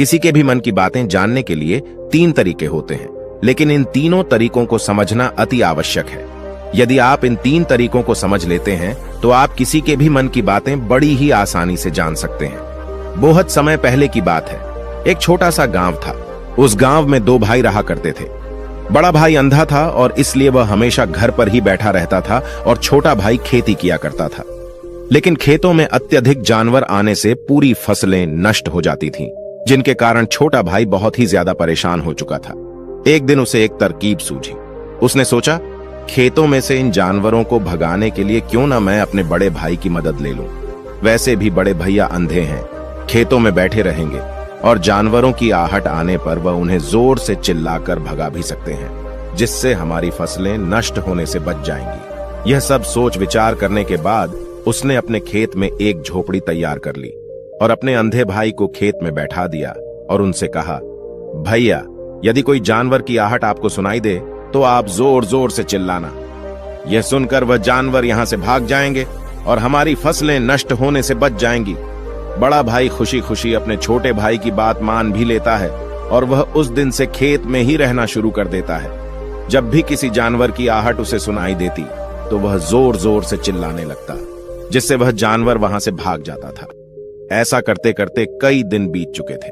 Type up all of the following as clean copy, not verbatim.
किसी के भी मन की बातें जानने के लिए 3 तरीके होते हैं, लेकिन इन तीनों तरीकों को समझना अति आवश्यक है। यदि आप इन 3 तरीकों को समझ लेते हैं तो आप किसी के भी मन की बातें बड़ी ही आसानी से जान सकते हैं। बहुत समय पहले की बात है। एक छोटा सा गांव था। उस गांव में 2 भाई रहा करते थे। बड़ा भाई अंधा था और इसलिए वह हमेशा घर पर ही बैठा रहता था और छोटा भाई खेती किया करता था। लेकिन खेतों में अत्यधिक जानवर आने से पूरी फसलें नष्ट हो जाती थीं, जिनके कारण छोटा भाई बहुत ही ज्यादा परेशान हो चुका था। एक दिन उसे एक तरकीब सूझी। उसने सोचा, खेतों में से इन जानवरों को भगाने के लिए क्यों ना मैं अपने बड़े भाई की मदद ले लूं। वैसे भी बड़े भैया अंधे हैं, खेतों में बैठे रहेंगे और जानवरों की आहट आने पर वह उन्हें जोर से चिल्लाकर भगा भी सकते हैं, जिससे हमारी फसलें नष्ट होने से बच जाएंगी। यह सब सोच विचार करने के बाद उसने अपने खेत में एक झोपड़ी तैयार कर ली और अपने अंधे भाई को खेत में बैठा दिया और उनसे कहा, भैया, यदि कोई जानवर की आहट आपको सुनाई दे तो आप जोर जोर से चिल्लाना। यह सुनकर वह जानवर यहां से भाग जाएंगे और हमारी फसलें नष्ट होने से बच जाएंगी। बड़ा भाई खुशी खुशी अपने छोटे भाई की बात मान भी लेता है और वह उस दिन से खेत में ही रहना शुरू कर देता है। जब भी किसी जानवर की आहट उसे सुनाई देती तो वह जोर जोर से चिल्लाने लगता, जिससे वह जानवर वहां से भाग जाता था। ऐसा करते करते कई दिन बीत चुके थे।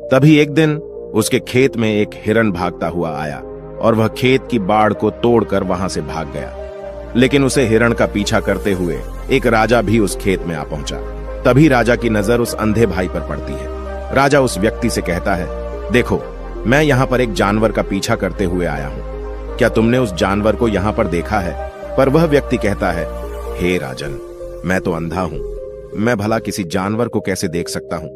तभी एक दिन उसके खेत में एक हिरन भागता हुआ आया और वह खेत की बाड़ को तोड़कर वहां से भाग गया। लेकिन उसे हिरण का पीछा करते हुए एक राजा भी उस खेत में आ पहुंचा। तभी राजा की नजर उस अंधे भाई पर पड़ती है। राजा उस व्यक्ति से कहता है, देखो, मैं यहाँ पर एक जानवर का पीछा करते हुए आया हूँ। क्या तुमने उस जानवर को यहाँ पर देखा है? पर वह व्यक्ति कहता है, हे राजन, मैं तो अंधा हूँ, मैं भला किसी जानवर को कैसे देख सकता हूँ?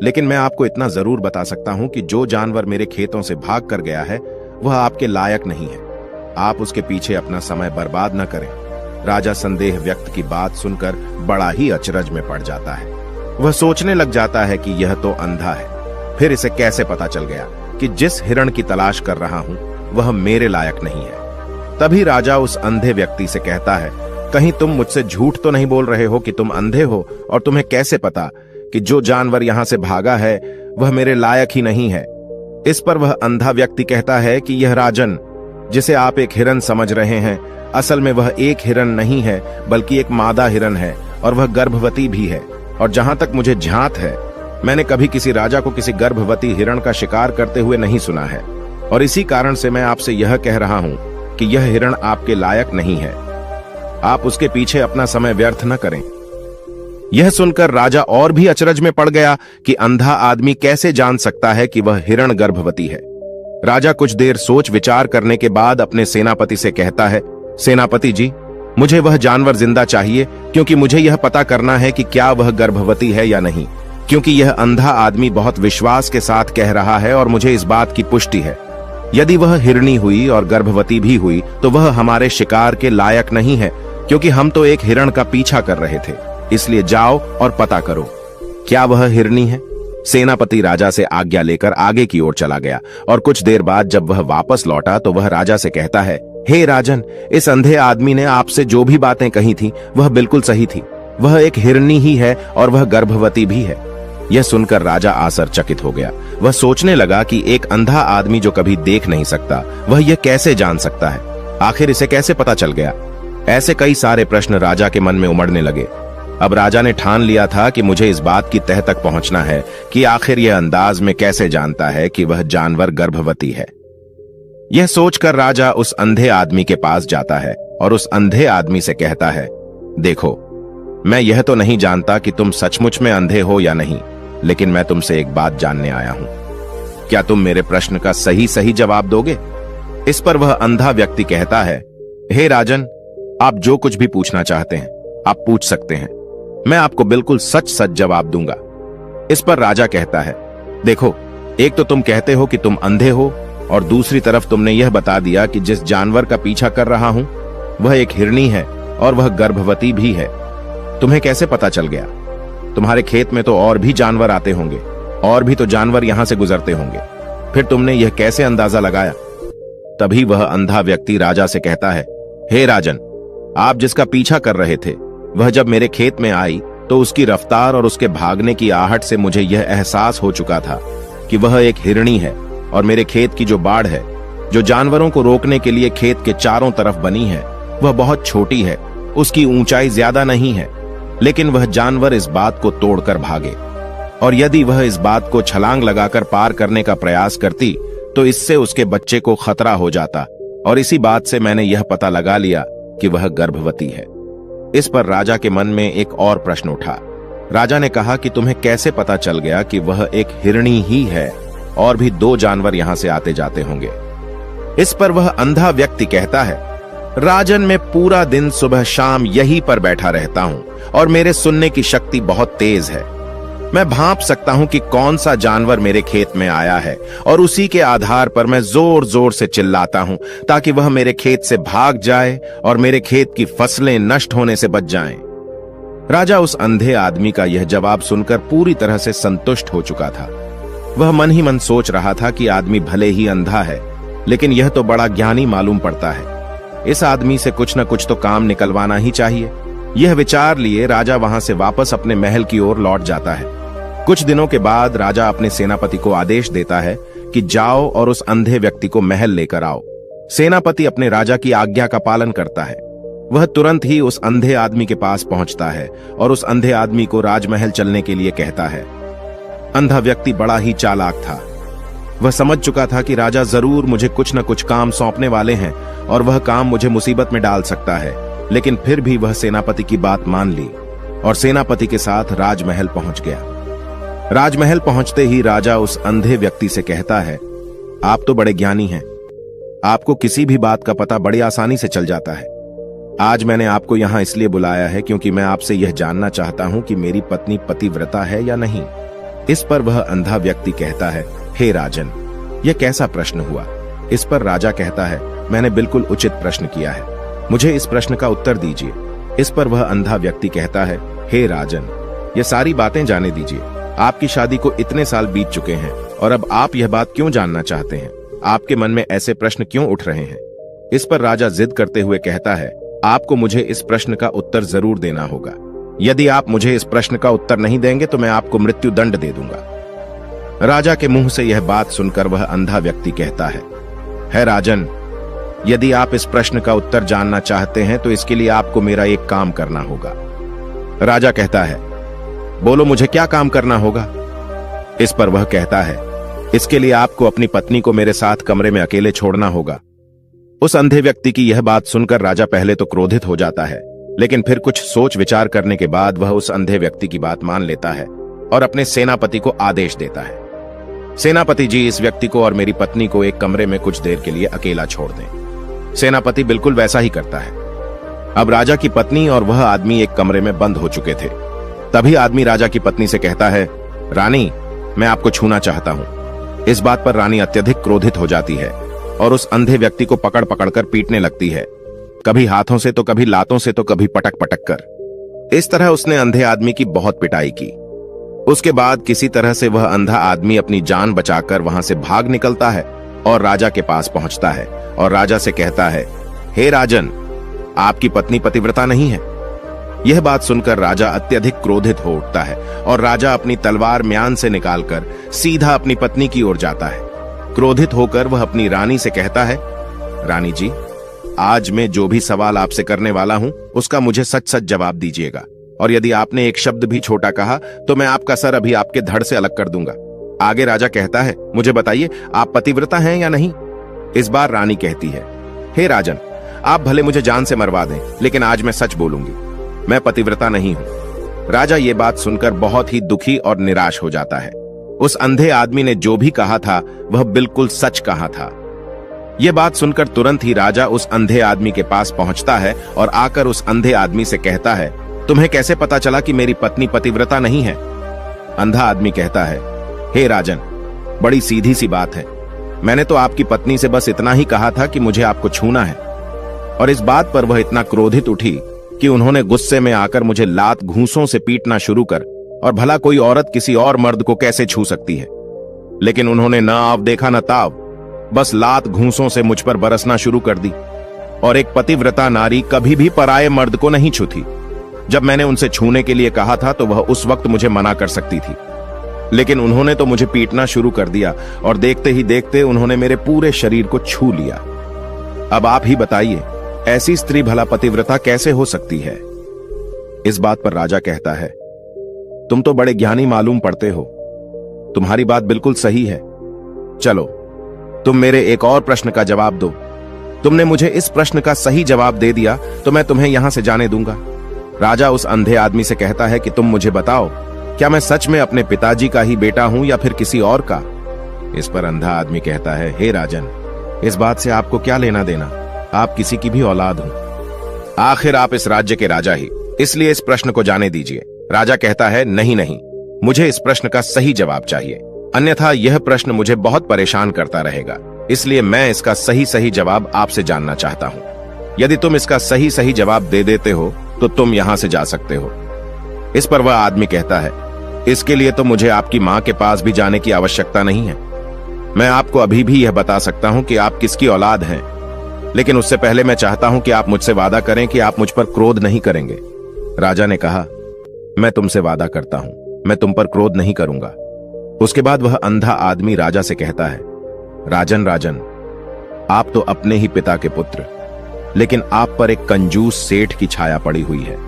लेकिन मैं आपको इतना जरूर बता सकता हूँ कि जो जानवर मेरे खेतों से भाग कर गया है वह आपके लायक नहीं है। आप उसके पीछे अपना समय बर्बाद न करें। राजा संदेह व्यक्त की बात सुनकर बड़ा ही अचरज में पड़ जाता है। वह सोचने लग जाता है कि यह तो अंधा है, फिर इसे कैसे पता चल गया कि जिस हिरण की तलाश कर रहा हूं वह मेरे लायक नहीं है। तभी राजा उस अंधे व्यक्ति से कहता है, कहीं तुम मुझसे झूठ तो नहीं बोल रहे हो कि तुम अंधे हो और तुम्हें कैसे पता कि जो जानवर यहां से भागा है वह मेरे लायक ही नहीं है? इस पर वह अंधा व्यक्ति कहता है कि यह राजन, जिसे आप एक हिरन समझ रहे हैं, असल में वह एक हिरन नहीं है बल्कि एक मादा हिरन है और वह गर्भवती भी है। और जहां तक मुझे ध्यात है, मैंने कभी किसी राजा को किसी गर्भवती हिरण का शिकार करते हुए नहीं सुना है। और इसी कारण से मैं आपसे यह कह रहा हूं कि यह हिरण आपके लायक नहीं है। आप उसके पीछे अपना समय व्यर्थ न करें। यह सुनकर राजा और भी अचरज में पड़ गया कि अंधा आदमी कैसे जान सकता है कि वह हिरण गर्भवती है। राजा कुछ देर सोच विचार करने के बाद अपने सेनापति से कहता है, सेनापति जी, मुझे वह जानवर जिंदा चाहिए, क्योंकि मुझे यह पता करना है कि क्या वह गर्भवती है या नहीं। क्योंकि यह अंधा आदमी बहुत विश्वास के साथ कह रहा है और मुझे इस बात की पुष्टि है। यदि वह हिरणी हुई और गर्भवती भी हुई तो वह हमारे शिकार के लायक नहीं है, क्योंकि हम तो एक हिरण का पीछा कर रहे थे। इसलिए जाओ और पता करो, क्या वह हिरणी है? सेनापति राजा से आज्ञा लेकर आगे की ओर चला गया और कुछ देर बाद जब वह वापस लौटा तो वह राजा से कहता है, हे राजन, इस अंधे आदमी ने आपसे जो भी बातें कही थी वह बिल्कुल सही थी। वह एक हिरणी ही है और वह गर्भवती भी है। यह सुनकर राजा आश्चर्यचकित हो गया। वह सोचने लगा कि एक अंधा आदमी जो कभी देख नहीं सकता, वह यह कैसे जान सकता है? आखिर इसे कैसे पता चल गया? ऐसे कई सारे प्रश्न राजा के मन में उमड़ने लगे। अब राजा ने ठान लिया था कि मुझे इस बात की तह तक पहुंचना है कि आखिर यह अंदाज में कैसे जानता है कि वह जानवर गर्भवती है। यह सोचकर राजा उस अंधे आदमी के पास जाता है और उस अंधे आदमी से कहता है, देखो, मैं यह तो नहीं जानता कि तुम सचमुच में अंधे हो या नहीं, लेकिन मैं तुमसे एक बात जानने आया हूं। क्या तुम मेरे प्रश्न का सही सही जवाब दोगे? इस पर वह अंधा व्यक्ति कहता है, हे राजन, आप जो कुछ भी पूछना चाहते हैं आप पूछ सकते हैं। मैं आपको बिल्कुल सच सच जवाब दूंगा। इस पर राजा कहता है, देखो, एक तो तुम कहते हो कि तुम अंधे हो और दूसरी तरफ तुमने यह बता दिया कि जिस जानवर का पीछा कर रहा हूं वह एक हिरणी है और वह गर्भवती भी है। तुम्हें कैसे पता चल गया? तुम्हारे खेत में तो और भी जानवर आते होंगे, और भी तो जानवर यहां से गुजरते होंगे, फिर तुमने यह कैसे अंदाजा लगाया? तभी वह अंधा व्यक्ति राजा से कहता है, हे राजन, आप जिसका पीछा कर रहे थे वह जब मेरे खेत में आई तो उसकी रफ्तार और उसके भागने की आहट से मुझे यह एहसास हो चुका था कि वह एक हिरणी है और मेरे खेत की जो बाड़ है, जो जानवरों को रोकने के लिए खेत के चारों तरफ बनी है, वह बहुत छोटी है, उसकी ऊंचाई ज्यादा नहीं है, लेकिन वह जानवर इस बात को तोड़कर भागे। और यदि वह इस बात को छलांग लगाकर पार करने का प्रयास करती तो इससे उसके बच्चे को खतरा हो जाता, और इसी बात से मैंने यह पता लगा लिया कि वह गर्भवती है। इस पर राजा के मन में एक और प्रश्न उठा। राजा ने कहा कि तुम्हें कैसे पता चल गया कि वह एक हिरणी ही है, और भी 2 जानवर यहां से आते जाते होंगे। इस पर वह अंधा व्यक्ति कहता है, राजन, मैं पूरा दिन सुबह शाम यहीं पर बैठा रहता हूं और मेरे सुनने की शक्ति बहुत तेज है। मैं भांप सकता हूं कि कौन सा जानवर मेरे खेत में आया है, और उसी के आधार पर मैं जोर जोर से चिल्लाता हूं ताकि वह मेरे खेत से भाग जाए और मेरे खेत की फसलें नष्ट होने से बच जाएं। राजा उस अंधे आदमी का यह जवाब सुनकर पूरी तरह से संतुष्ट हो चुका था। वह मन ही मन सोच रहा था कि आदमी भले ही अंधा है, लेकिन यह तो बड़ा ज्ञानी मालूम पड़ता है। इस आदमी से कुछ न कुछ तो काम निकलवाना ही चाहिए। यह विचार लिए राजा वहां से वापस अपने महल की ओर लौट जाता है। कुछ दिनों के बाद राजा अपने सेनापति को आदेश देता है कि जाओ और उस अंधे व्यक्ति को महल लेकर आओ। सेनापति अपने राजा की आज्ञा का पालन करता है। वह तुरंत ही उस अंधे आदमी के पास पहुंचता है और उस अंधे आदमी को राजमहल चलने के लिए कहता है। अंधा व्यक्ति बड़ा ही चालाक था। वह समझ चुका था कि राजा जरूर मुझे कुछ न कुछ काम सौंपने वाले हैं और वह काम मुझे मुसीबत में डाल सकता है, लेकिन फिर भी वह सेनापति की बात मान ली और सेनापति के साथ राजमहल पहुंच गया। राजमहल पहुंचते ही राजा उस अंधे व्यक्ति से कहता है, आप तो बड़े ज्ञानी हैं, आपको किसी भी बात का पता बड़ी आसानी से चल जाता है। आज मैंने आपको यहां इसलिए बुलाया है क्योंकि मैं आपसे यह जानना चाहता हूं कि मेरी पत्नी पतिव्रता है या नहीं। इस पर वह अंधा व्यक्ति कहता है, हे राजन, यह कैसा प्रश्न हुआ। इस पर राजा कहता है, मैंने बिल्कुल उचित प्रश्न किया है, मुझे इस प्रश्न का उत्तर दीजिए। इस पर वह अंधा व्यक्ति कहता है, हे राजन, ये सारी बातें जाने दीजिए। आपकी शादी को इतने साल बीत चुके हैं और अब आप यह बात क्यों जानना चाहते हैं? आपके मन में ऐसे प्रश्न क्यों उठ रहे हैं? इस पर राजा जिद करते हुए कहता है, आपको मुझे इस प्रश्न का उत्तर जरूर देना होगा। यदि आप मुझे इस प्रश्न का उत्तर नहीं देंगे तो मैं आपको मृत्यु दंड दे दूंगा। राजा के मुंह से यह बात सुनकर वह अंधा व्यक्ति कहता है राजन, यदि आप इस प्रश्न का उत्तर जानना चाहते हैं तो इसके लिए आपको मेरा एक काम करना होगा। राजा कहता है, बोलो मुझे क्या काम करना होगा? इस पर वह कहता है, इसके लिए आपको अपनी पत्नी को मेरे साथ कमरे में अकेले छोड़ना होगा। उस अंधे व्यक्ति की यह बात सुनकर राजा पहले तो क्रोधित हो जाता है, लेकिन फिर कुछ सोच विचार करने के बाद वह उस अंधे व्यक्ति की बात मान लेता है और अपने सेनापति को आदेश देता है, सेनापति जी, इस व्यक्ति को और मेरी पत्नी को एक कमरे में कुछ देर के लिए अकेला छोड़ दें। सेनापति बिल्कुल वैसा ही करता है। अब राजा की पत्नी और वह आदमी एक कमरे में बंद हो चुके थे। तभी आदमी राजा की पत्नी से कहता है, रानी, मैं आपको छूना चाहता हूं। इस बात पर रानी अत्यधिक क्रोधित हो जाती है और उस अंधे व्यक्ति को पकड़ पकड़कर पीटने लगती है, कभी हाथों से तो कभी लातों से तो कभी पटक पटक कर। इस तरह उसने अंधे आदमी की बहुत पिटाई की। उसके बाद किसी तरह से वह अंधा आदमी अपनी जान बचाकर वहां से भाग निकलता है और राजा के पास पहुंचता है और राजा से कहता है, हे राजन, आपकी पत्नी पतिव्रता नहीं है। यह बात सुनकर राजा अत्यधिक क्रोधित हो उठता है और राजा अपनी तलवार म्यान से निकालकर सीधा अपनी पत्नी की ओर जाता है। क्रोधित होकर वह अपनी रानी से कहता है, रानी जी, आज मैं जो भी सवाल आपसे करने वाला हूं उसका मुझे सच सच जवाब दीजिएगा, और यदि आपने एक शब्द भी छोटा कहा तो मैं आपका सर अभी आपके धड़ से अलग कर दूंगा। आगे राजा कहता है, मुझे बताइए, आप पतिव्रता हैं या नहीं? इस बार रानी कहती है, हे राजन, आप भले मुझे जान से मरवा दें, लेकिन आज मैं सच बोलूंगी, मैं पतिव्रता नहीं हूं। राजा ये बात सुनकर बहुत ही दुखी और निराश हो जाता है। उस अंधे आदमी ने जो भी कहा था वह बिल्कुल सच कहा था। यह बात सुनकर तुरंत ही राजा उस अंधे आदमी के पास पहुंचता है और आकर उस अंधे आदमी से कहता है, तुम्हें कैसे पता चला कि मेरी पत्नी पतिव्रता नहीं है? अंधा आदमी कहता है, हे राजन, बड़ी सीधी सी बात है, मैंने तो आपकी पत्नी से बस इतना ही कहा था कि मुझे आपको छूना है। और इस बात पर वह इतना क्रोधित उठी कि उन्होंने गुस्से में आकर मुझे लात घूंसों से पीटना शुरू कर, और भला कोई औरत किसी और मर्द को कैसे छू सकती है? लेकिन उन्होंने न आव देखा न ताव, बस लात घूंसों से मुझ पर बरसना शुरू कर दी। और एक पतिव्रता नारी कभी भी पराये मर्द को नहीं छूती। जब मैंने उनसे छूने के लिए कहा था तो वह उस वक्त मुझे मना कर सकती थी, लेकिन उन्होंने तो मुझे पीटना शुरू कर दिया और देखते ही देखते उन्होंने मेरे पूरे शरीर को छू लिया। अब आप ही बताइए, ऐसी स्त्री भला पतिव्रता कैसे हो सकती है? इस बात पर राजा कहता है, तुम तो बड़े ज्ञानी मालूम पड़ते हो, तुम्हारी बात बिल्कुल सही है। चलो तुम मेरे एक और प्रश्न का जवाब दो। तुमने मुझे इस प्रश्न का सही जवाब दे दिया तो मैं तुम्हें यहां से जाने दूंगा। राजा उस अंधे आदमी से कहता है कि तुम मुझे बताओ, क्या मैं सच में अपने पिताजी का ही बेटा हूं या फिर किसी और का? इस पर अंधा आदमी कहता है, हे राजन, इस बात से आपको क्या लेना देना, आप किसी की भी औलाद हो। आखिर आप इस राज्य के राजा ही, इसलिए इस प्रश्न को जाने दीजिए। राजा कहता है, नहीं नहीं, मुझे इस प्रश्न का सही जवाब चाहिए, अन्यथा यह प्रश्न मुझे बहुत परेशान करता रहेगा, इसलिए मैं इसका सही सही जवाब आपसे जानना चाहता हूं। यदि तुम इसका सही सही जवाब दे देते हो तो तुम यहां से जा सकते हो। इस पर वह आदमी कहता है, इसके लिए तो मुझे आपकी मां के पास भी जाने की आवश्यकता नहीं है। मैं आपको अभी भी यह बता सकता हूं कि आप किसकी औलाद हैं, लेकिन उससे पहले मैं चाहता हूं कि आप मुझसे वादा करें कि आप मुझ पर क्रोध नहीं करेंगे। राजा ने कहा, मैं तुमसे वादा करता हूं, मैं तुम पर क्रोध नहीं करूंगा। उसके बाद वह अंधा आदमी राजा से कहता है, राजन राजन, आप तो अपने ही पिता के पुत्र, लेकिन आप पर एक कंजूस सेठ की छाया पड़ी हुई है।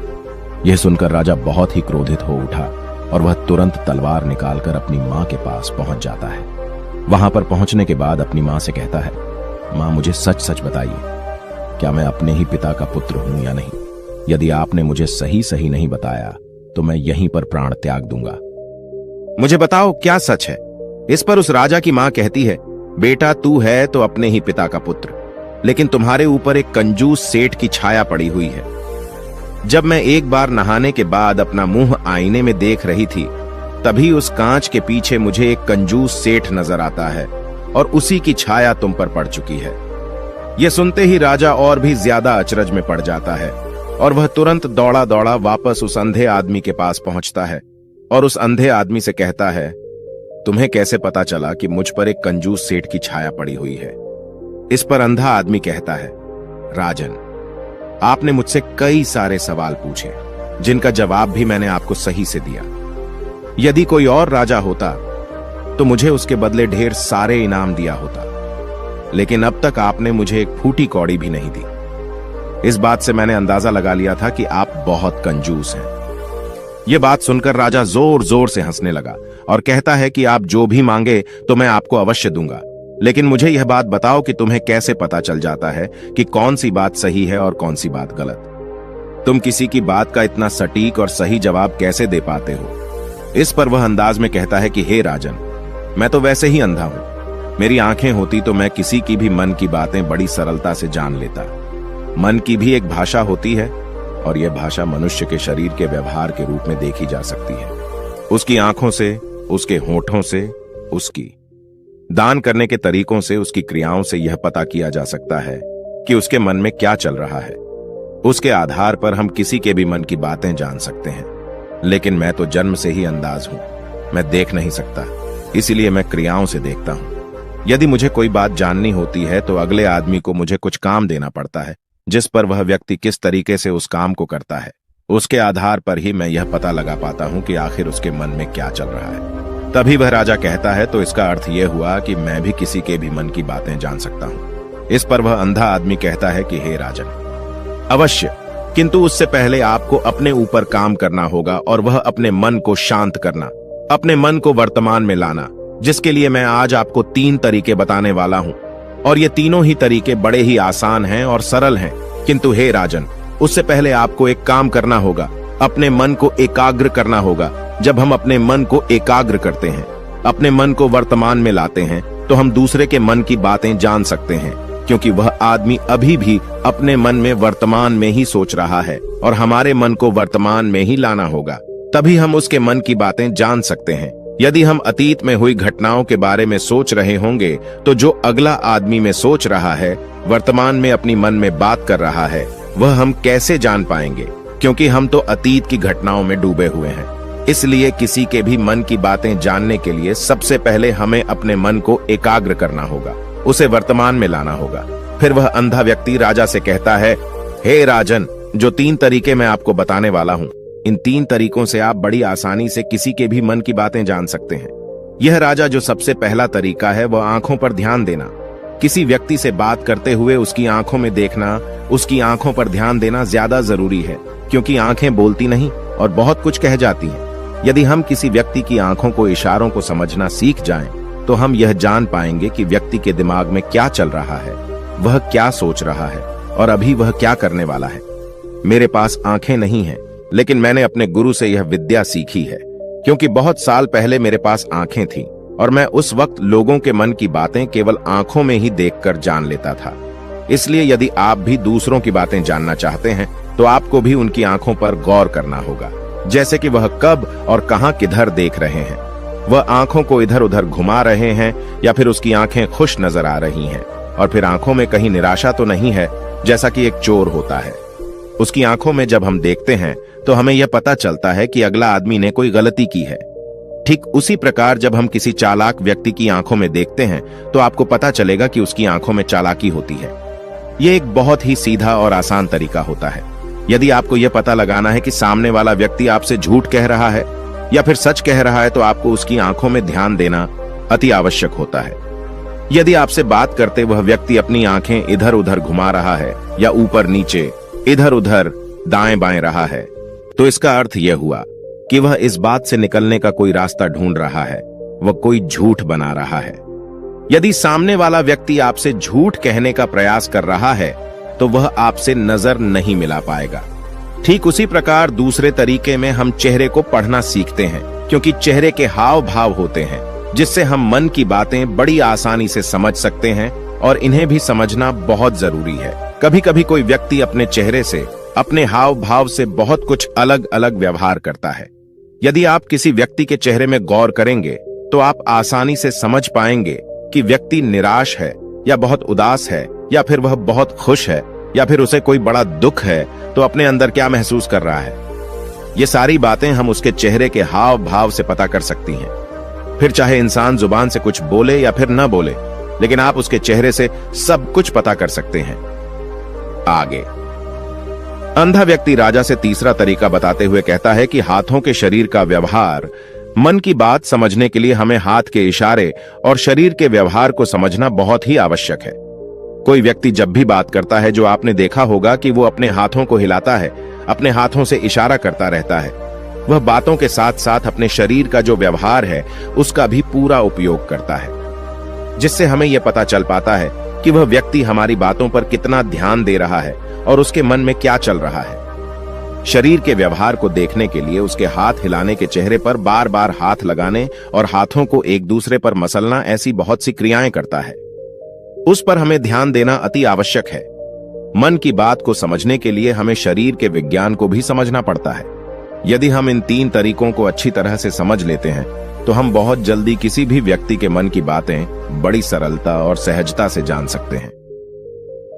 यह सुनकर राजा बहुत ही क्रोधित हो उठा और वह तुरंत तलवार निकालकर अपनी मां के पास पहुंच जाता है। वहां पर पहुंचने के बाद अपनी मां से कहता है, मां मुझे सच सच बताइए, क्या मैं अपने ही पिता का पुत्र हूं या नहीं? यदि आपने मुझे सही सही नहीं बताया तो मैं यहीं पर प्राण त्याग दूंगा। मुझे बताओ क्या सच है? इस पर उस राजा की मां कहती है, बेटा तू है तो अपने ही पिता का पुत्र, लेकिन तुम्हारे ऊपर एक कंजूस सेठ की छाया पड़ी हुई है। जब मैं एक बार नहाने के बाद अपना मुंह आईने में देख रही थी, तभी उस कांच के पीछे मुझे एक कंजूस सेठ नजर आता है और उसी की छाया तुम पर पड़ चुकी है। यह सुनते ही राजा और भी ज्यादा अचरज में पड़ जाता है और वह तुरंत दौड़ा दौड़ा वापस उस अंधे आदमी के पास पहुंचता है और उस अंधे आदमी से कहता है, तुम्हें कैसे पता चला कि मुझ पर एक कंजूस सेठ की छाया पड़ी हुई है? इस पर अंधा आदमी कहता है, राजन, आपने मुझसे कई सारे सवाल पूछे जिनका जवाब भी मैंने आपको सही से दिया। यदि कोई और राजा होता तो मुझे उसके बदले ढेर सारे इनाम दिया होता, लेकिन अब तक आपने मुझे एक फूटी कौड़ी भी नहीं दी। इस बात से मैंने अंदाजा लगा लिया था कि आप बहुत कंजूस हैं। यह बात सुनकर राजा जोर जोर से हंसने लगा और कहता है कि आप जो भी मांगे तो मैं आपको अवश्य दूंगा, लेकिन मुझे यह बात बताओ कि तुम्हें कैसे पता चल जाता है कि कौन सी बात सही है और कौन सी बात गलत? तुम किसी की बात का इतना सटीक और सही जवाब कैसे दे पाते हो? इस पर वह अंदाज में कहता है कि हे राजन, मैं तो वैसे ही अंधा हूं। मेरी आंखें होती तो मैं किसी की भी मन की बातें बड़ी सरलता से जान लेता। मन की भी एक भाषा होती है और यह भाषा मनुष्य के शरीर के व्यवहार के रूप में देखी जा सकती है। उसकी आंखों से, उसके होठों से, उसकी दान करने के तरीकों से, उसकी क्रियाओं से यह पता किया जा सकता है कि उसके मन में क्या चल रहा है। उसके आधार पर हम किसी के भी मन की बातें जान सकते हैं, लेकिन मैं तो जन्म से ही अंधाज हूं, मैं देख नहीं सकता, इसीलिए मैं क्रियाओं से देखता हूं। यदि मुझे कोई बात जाननी होती है तो अगले आदमी को मुझे कुछ काम देना पड़ता है, जिस पर वह व्यक्ति किस तरीके से उस काम को करता है, उसके आधार पर ही मैं यह पता लगा पाता हूं कि आखिर उसके मन में क्या चल रहा है। तभी वह राजा कहता है, तो इसका अर्थ यह हुआ कि मैं भी किसी के भी मन की बातें जान सकता हूं। इस पर वह अंधा आदमी कहता है कि हे राजन, अवश्य, किंतु उससे पहले आपको अपने ऊपर काम करना होगा और वह अपने मन को शांत करना, अपने मन को वर्तमान में लाना, जिसके लिए मैं आज आपको 3 तरीके बताने वाला हूं। और ये तीनों ही तरीके बड़े ही आसान हैं और सरल हैं, किंतु हे राजन, उससे पहले आपको एक काम करना होगा, अपने मन को एकाग्र करना होगा। जब हम अपने मन को एकाग्र करते हैं, अपने मन को वर्तमान में लाते हैं, तो हम दूसरे के मन की बातें जान सकते हैं, क्योंकि वह आदमी अभी भी अपने मन में वर्तमान में ही सोच रहा है और हमारे मन को वर्तमान में ही लाना होगा, तभी हम उसके मन की बातें जान सकते हैं। यदि हम अतीत में हुई घटनाओं के बारे में सोच रहे होंगे तो जो अगला आदमी में सोच रहा है, वर्तमान में अपनी मन में बात कर रहा है, वह हम कैसे जान पाएंगे? क्योंकि हम तो अतीत की घटनाओं में डूबे हुए हैं। इसलिए किसी के भी मन की बातें जानने के लिए सबसे पहले हमें अपने मन को एकाग्र करना होगा, उसे वर्तमान में लाना होगा। फिर वह अंधा व्यक्ति राजा से कहता है, हे राजन, जो 3 तरीके मैं आपको बताने वाला हूं, इन 3 तरीकों से आप बड़ी आसानी से किसी के भी मन की बातें जान सकते हैं। यह राजा जो सबसे पहला तरीका है वह आंखों पर ध्यान देना। किसी व्यक्ति से बात करते हुए उसकी आंखों में देखना, उसकी आंखों पर ध्यान देना ज्यादा जरूरी है, क्योंकि आंखें बोलती नहीं और बहुत कुछ कह जाती हैं। यदि हम किसी व्यक्ति की आंखों को, इशारों को समझना सीख जाएं, तो हम यह जान पाएंगे कि व्यक्ति के दिमाग में क्या चल रहा है, वह क्या सोच रहा है और अभी वह क्या करने वाला है। मेरे पास आंखें नहीं हैं, लेकिन मैंने अपने गुरु से यह विद्या सीखी है, क्योंकि बहुत साल पहले मेरे पास आंखें थीं और मैं उस वक्त लोगों के मन की बातें केवल आंखों में ही देखकर जान लेता था। इसलिए यदि आप भी दूसरों की बातें जानना चाहते हैं तो आपको भी उनकी आंखों पर गौर करना होगा, जैसे कि वह कब और कहां किधर देख रहे हैं। वह आंखों को इधर उधर घुमा रहे हैं या फिर उसकी आंखें खुश नजर आ रही हैं, और फिर आंखों में कहीं निराशा तो नहीं है, जैसा कि एक चोर होता है। उसकी आंखों में जब हम देखते हैं तो हमें यह पता चलता है कि अगला आदमी ने कोई गलती की है। ठीक उसी प्रकार जब हम किसी चालाक व्यक्ति की आंखों में देखते हैं तो आपको पता चलेगा कि उसकी आंखों में चालाकी होती है। यह एक बहुत ही सीधा और आसान तरीका होता है। यदि आपको यह पता लगाना है कि सामने वाला व्यक्ति आपसे झूठ कह रहा है या फिर सच कह रहा है, तो आपको उसकी आंखों में ध्यान देना अति आवश्यक होता है। यदि आपसे बात करते वह व्यक्ति अपनी आंखें इधर उधर घुमा रहा है या ऊपर नीचे, इधर उधर दाएं बाएं रहा है, तो इसका अर्थ यह हुआ कि वह इस बात से निकलने का कोई रास्ता ढूंढ रहा है, वह कोई झूठ बना रहा है। यदि सामने वाला व्यक्ति आपसे झूठ कहने का प्रयास कर रहा है तो वह आपसे नजर नहीं मिला पाएगा। ठीक उसी प्रकार दूसरे तरीके में हम चेहरे को पढ़ना सीखते हैं, क्योंकि चेहरे के हाव भाव होते हैं जिससे हम मन की बातें बड़ी आसानी से समझ सकते हैं, और इन्हें भी समझना बहुत जरूरी है। कभी कभी कोई व्यक्ति अपने चेहरे से, अपने हाव भाव से बहुत कुछ अलग अलग व्यवहार करता है। यदि आप किसी व्यक्ति के चेहरे में गौर करेंगे तो आप आसानी से समझ पाएंगे कि व्यक्ति निराश है या बहुत उदास है, या फिर वह बहुत खुश है, या फिर उसे कोई बड़ा दुख है तो अपने अंदर क्या महसूस कर रहा है। ये सारी बातें हम उसके चेहरे के हाव भाव से पता कर सकती हैं। फिर चाहे इंसान जुबान से कुछ बोले या फिर न बोले, लेकिन आप उसके चेहरे से सब कुछ पता कर सकते हैं। आगे अंधा व्यक्ति राजा से तीसरा तरीका बताते हुए कहता है कि हाथों के शरीर का व्यवहार, मन की बात समझने के लिए हमें हाथ के इशारे और शरीर के व्यवहार को समझना बहुत ही आवश्यक है। कोई व्यक्ति जब भी बात करता है, जो आपने देखा होगा कि वो अपने हाथों को हिलाता है, अपने हाथों से इशारा करता रहता है। वह बातों के साथ साथ अपने शरीर का जो व्यवहार है उसका भी पूरा उपयोग करता है, जिससे हमें यह पता चल पाता है कि वह व्यक्ति हमारी बातों पर कितना ध्यान दे रहा है और उसके मन में क्या चल रहा है। शरीर के व्यवहार को देखने के लिए उसके हाथ हिलाने के चेहरे पर बार बार हाथ लगाने और हाथों को एक दूसरे पर मसलना, ऐसी बहुत सी क्रियाएं करता है। उस पर हमें ध्यान देना अति आवश्यक है। मन की बात को समझने के लिए हमें शरीर के विज्ञान को भी समझना पड़ता है। यदि हम इन 3 तरीकों को अच्छी तरह से समझ लेते हैं तो हम बहुत जल्दी किसी भी व्यक्ति के मन की बातें बड़ी सरलता और सहजता से जान सकते हैं।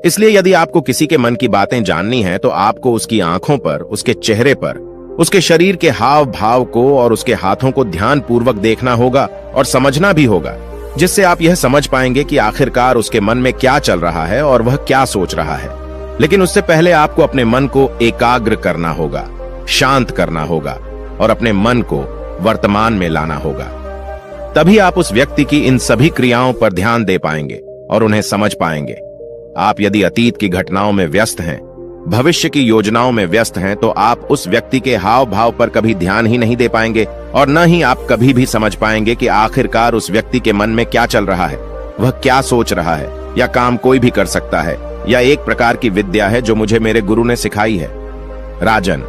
इसलिए यदि आपको किसी के मन की बातें जाननी है तो आपको उसकी आंखों पर, उसके चेहरे पर, उसके शरीर के हाव भाव को और उसके हाथों को ध्यानपूर्वक देखना होगा और समझना भी होगा, जिससे आप यह समझ पाएंगे कि आखिरकार उसके मन में क्या चल रहा है और वह क्या सोच रहा है। लेकिन उससे पहले आपको अपने मन को एकाग्र करना होगा, शांत करना होगा और अपने मन को वर्तमान में लाना होगा। तभी आप उस व्यक्ति की इन सभी क्रियाओं पर ध्यान दे पाएंगे और उन्हें समझ पाएंगे। आप यदि अतीत की घटनाओं में व्यस्त हैं, भविष्य की योजनाओं में व्यस्त हैं, तो आप उस व्यक्ति के हाव भाव पर कभी ध्यान ही नहीं दे पाएंगे और न ही आप कभी भी समझ पाएंगे कि आखिरकार उस व्यक्ति के मन में क्या चल रहा है, वह क्या सोच रहा है। या काम कोई भी कर सकता है, या एक प्रकार की विद्या है जो मुझे मेरे गुरु ने सिखाई है। राजन,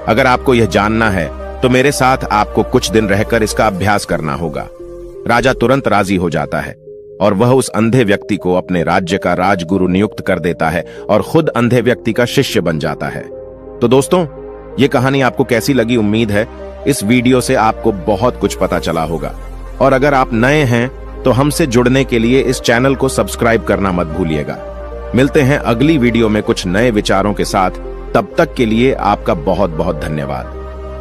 अगर आपको यह जानना है तो मेरे साथ आपको कुछ दिन रहकर इसका अभ्यास करना होगा। राजा तुरंत राजी हो जाता है और वह उस अंधे व्यक्ति को अपने राज्य का राजगुरु नियुक्त कर देता है और खुद अंधे व्यक्ति का शिष्य बन जाता है। तो दोस्तों, ये कहानी आपको कैसी लगी? उम्मीद है इस वीडियो से आपको बहुत कुछ पता चला होगा। और अगर आप नए हैं तो हमसे जुड़ने के लिए इस चैनल को सब्सक्राइब करना मत भूलिएगा। मिलते हैं अगली वीडियो में कुछ नए विचारों के साथ। तब तक के लिए आपका बहुत बहुत धन्यवाद।